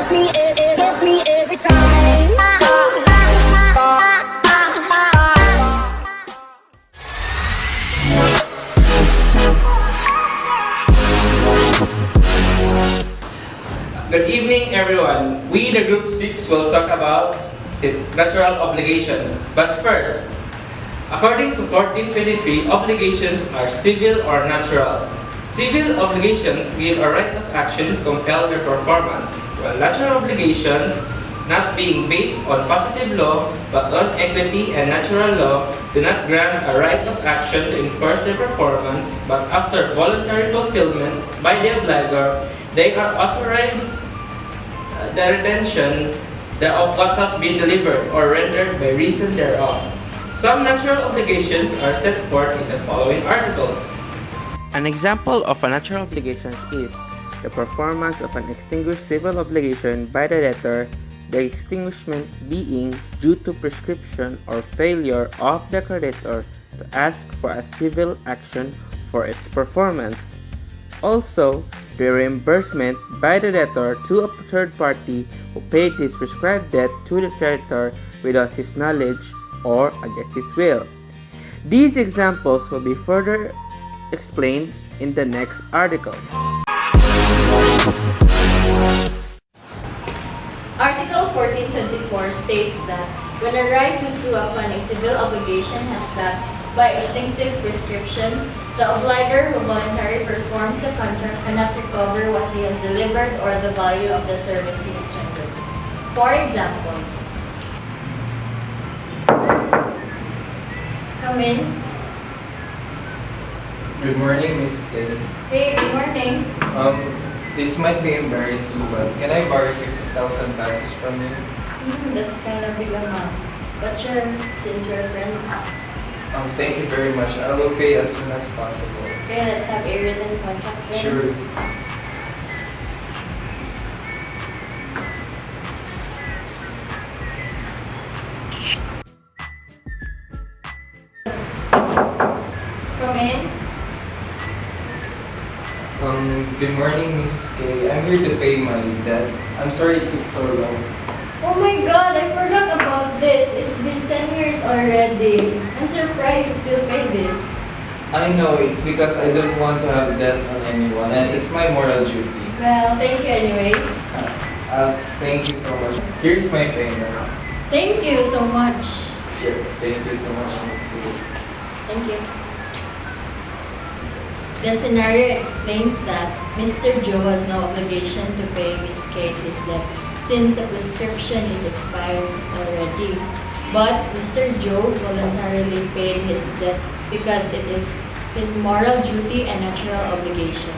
gets me every time. Good evening, everyone. We, the Group 6, will talk about natural obligations. But first, according to 1423, obligations are civil or natural. Civil obligations give a right of action to compel their performance, while natural obligations, not being based on positive law but on equity and natural law, do not grant a right of action to enforce their performance, but after voluntary fulfillment by the obligor, they are authorized the retention of what has been delivered or rendered by reason thereof. Some natural obligations are set forth in the following articles. An example of a natural obligation is the performance of an extinguished civil obligation by the debtor, the extinguishment being due to prescription or failure of the creditor to ask for a civil action for its performance. Also, the reimbursement by the debtor to a third party who paid his prescribed debt to the creditor without his knowledge or against his will. These examples will be further explained in the next article. Article 1424 states that when a right to sue upon a civil obligation has lapsed by extinctive prescription, the obligor who voluntarily performs the contract cannot recover what he has delivered or the value of the service he has rendered. For example, come in. Good morning, Miss K. Hey, good morning. This might be embarrassing, but can I borrow 50,000 pesos from you? That's kind of big amount. But sure, since we're friends. Thank you very much. I will pay as soon as possible. Okay, let's have a written contract then. Sure. Come in. Good morning, Miss K. I'm here to pay my debt. I'm sorry it took so long. Oh my god, I forgot about this. It's been 10 years already. I'm surprised you still pay this. I know, it's because I don't want to have debt on anyone, and it's my moral duty. Well, thank you anyways. Thank you so much. Here's my payment. Thank you so much. Sure. Thank you so much, Miss K. Thank you. The scenario explains that Mr. Joe has no obligation to pay Miss Kate his debt since the prescription is expired already. But Mr. Joe voluntarily paid his debt because it is his moral duty and natural obligation.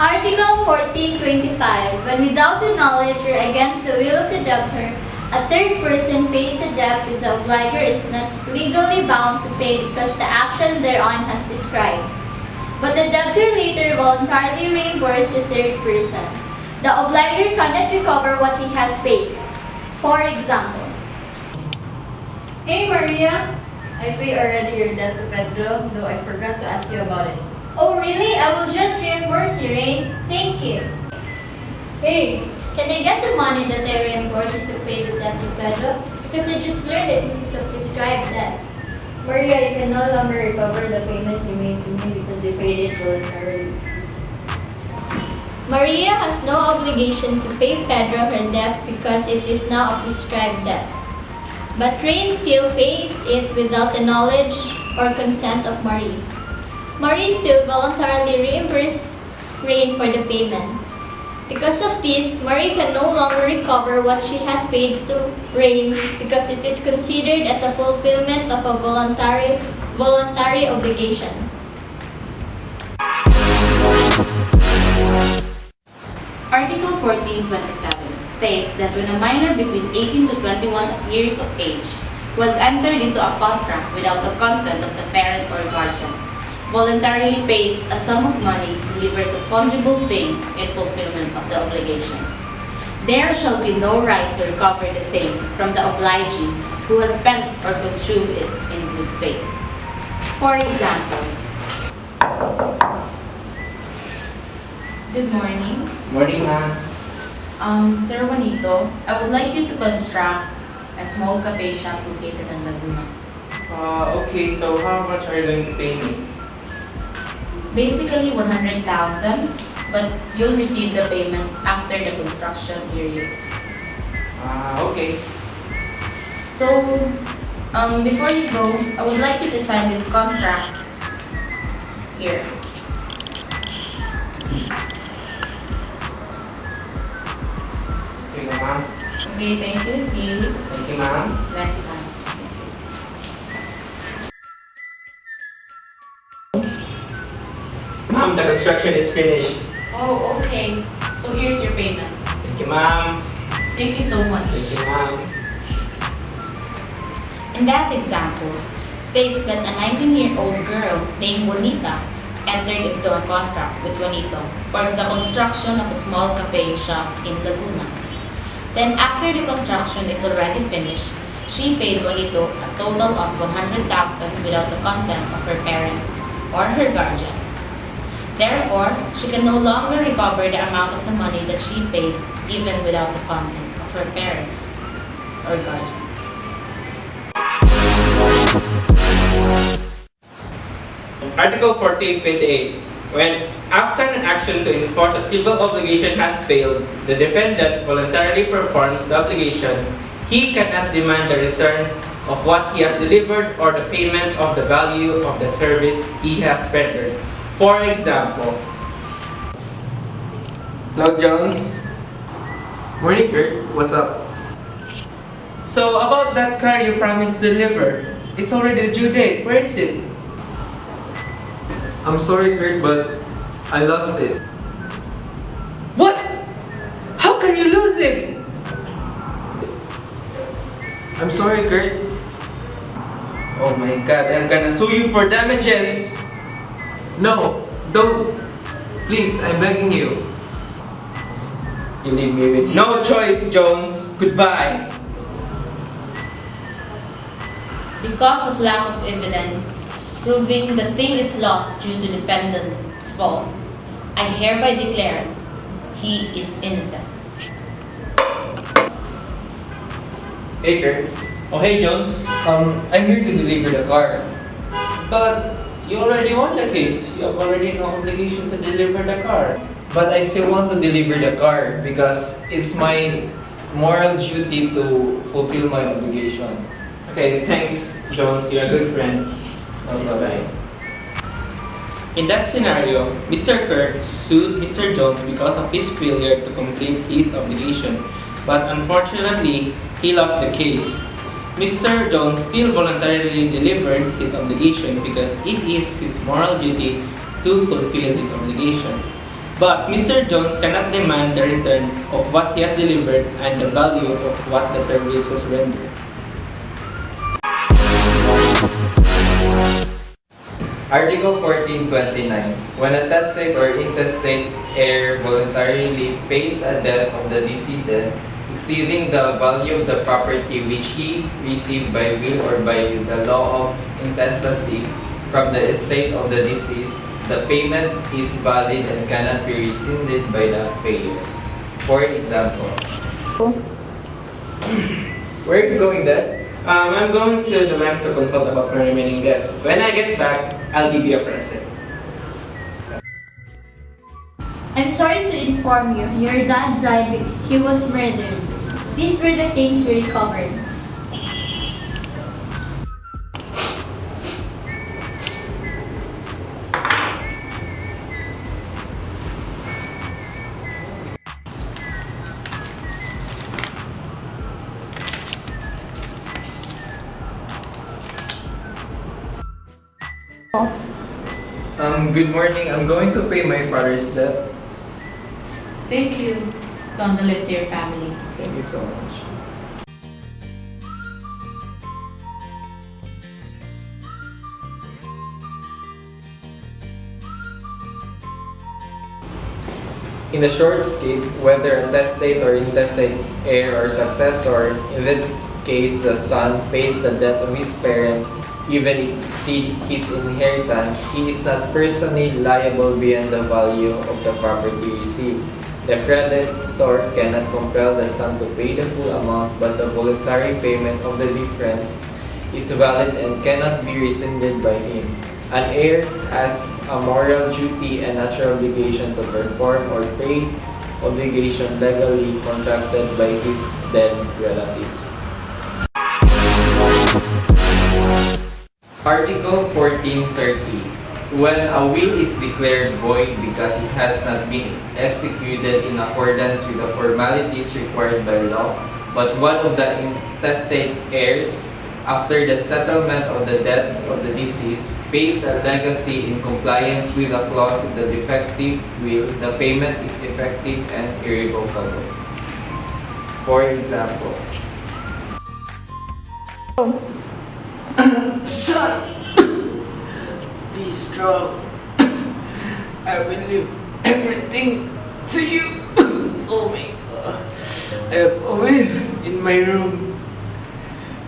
Article 1425. When without the knowledge or against the will of the debtor, a third person pays a debt which the obligor is not legally bound to pay because the action thereon has prescribed. But the debtor later voluntarily reimburses the third person. The obligor cannot recover what he has paid. For example, hey Maria, I paid already your debt to Pedro, though I forgot to ask you about it. Oh really? I will just reimburse you, Rain. Thank you. Hey, can I get the money that I reimbursed you to pay the debt to Pedro? Because I just learned that it's a prescribed debt. Maria, you can no longer recover the payment you made to me because you paid it voluntarily. Maria has no obligation to pay Pedro her debt because it is now a prescribed debt. But Rain still pays it without the knowledge or consent of Marie. Marie still voluntarily reimbursed Rain for the payment. Because of this, Marie can no longer recover what she has paid to Rain because it is considered as a fulfillment of a voluntary obligation. Article 1427 states that when a minor between 18 to 21 years of age who has entered into a contract without the consent of the parent or guardian voluntarily pays a sum of money, delivers a fungible thing in fulfillment of the obligation, there shall be no right to recover the same from the obligee who has spent or consumed it in good faith. For example, Good morning. Morning, ma'am. Sir Juanito, I would like you to construct a small cafe shop located in Laguna. Okay, so how much are you going to pay me? Basically 100,000, but you'll receive the payment after the construction period. Okay. So, before you go, I would like you to sign this contract here. Here you go, ma'am. Okay, thank you. See you Thank you, ma'am. next time. Ma'am, the construction is finished. Oh, okay. So here's your payment. Thank you, ma'am. Thank you so much. Thank you, ma'am. In that example, states that a 19-year-old girl named Bonita entered into a contract with Juanito for the construction of a small cafe shop in Laguna. Then after the construction is already finished, she paid Juanito a total of 100,000 without the consent of her parents or her guardian. Therefore, she can no longer recover the amount of the money that she paid even without the consent of her parents or guardian. Article 1428. When, after an action to enforce a civil obligation has failed, the defendant voluntarily performs the obligation, he cannot demand the return of what he has delivered or the payment of the value of the service he has rendered. For example, hello, Jones. Morning, Kurt. What's up? So about that car you promised to deliver, it's already due date. Where is it? I'm sorry, Kurt, but I lost it. What? How can you lose it? I'm sorry, Kurt. Oh my God, I'm gonna sue you for damages. No, don't. Please, I'm begging you. You leave me with no choice, Jones. Goodbye. Because of lack of evidence proving the thing is lost due to defendant's fault, I hereby declare he is innocent. Hey, Kurt. Oh, hey, Jones. I'm here to deliver the car. But you already won the case. You have already no obligation to deliver the car. But I still want to deliver the car because it's my moral duty to fulfill my obligation. Okay, thanks, Jones. You're a good friend. No problem. In that scenario, Mr. Kirk sued Mr. Jones because of his failure to complete his obligation. But unfortunately, he lost the case. Mr. Jones still voluntarily delivered his obligation because it is his moral duty to fulfill his obligation. But Mr. Jones cannot demand the return of what he has delivered and the value of what the services rendered. Article 1429. When a testate or intestate heir voluntarily pays a debt of the decedent exceeding the value of the property which he received by will or by the law of intestacy from the estate of the deceased, the payment is valid and cannot be rescinded by the payer. For example, where are you going, Dad? I'm going to the bank to consult about my remaining debt. When I get back, I'll give you a present. I'm sorry to inform you, your dad died. He was murdered. These were the things we recovered. Good morning. I'm going to pay my father's debt. Thank you. Condolence to your family. Thank you so much. In the short skit, whether a testate or intestate heir or successor, in this case the son pays the debt of his parent, even exceed his inheritance, he is not personally liable beyond the value of the property received. The creditor cannot compel the son to pay the full amount, but the voluntary payment of the difference is valid and cannot be rescinded by him. An heir has a moral duty and natural obligation to perform or pay obligation legally contracted by his dead relatives. Article 1430. When a will is declared void because it has not been executed in accordance with the formalities required by law, but one of the intestate heirs, after the settlement of the debts of the deceased, pays a legacy in compliance with a clause in the defective will, the payment is effective and irrevocable. For example, Son, be strong. I will leave everything to you. Oh my God. I have a will in my room.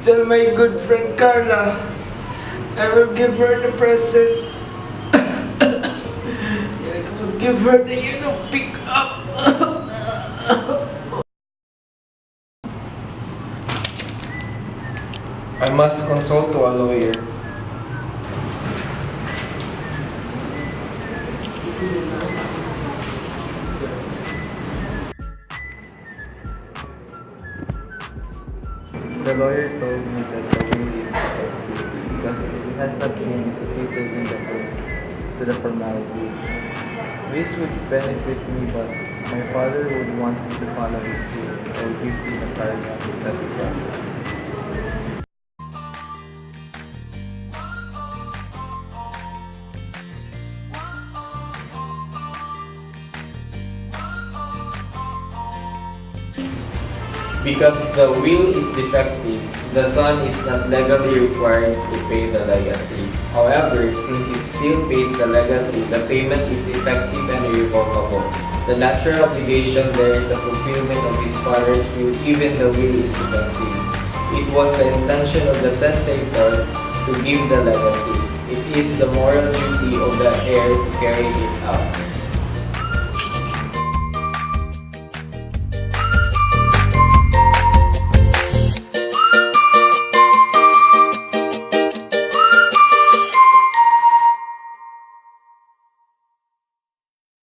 Tell my good friend Carla, I will give her the present. I will give her the yellow pickup. I must consult to a lawyer. The lawyer told me that the will is defective because it has not been executed to the formalities. This would benefit me, but my father would want me to follow his will or give me the paragraph that he got. Because the will is defective, the son is not legally required to pay the legacy. However, since he still pays the legacy, the payment is effective and irrevocable. The natural obligation there is the fulfillment of his father's will, even the will is defective. It was the intention of the testator to give the legacy. It is the moral duty of the heir to carry it out.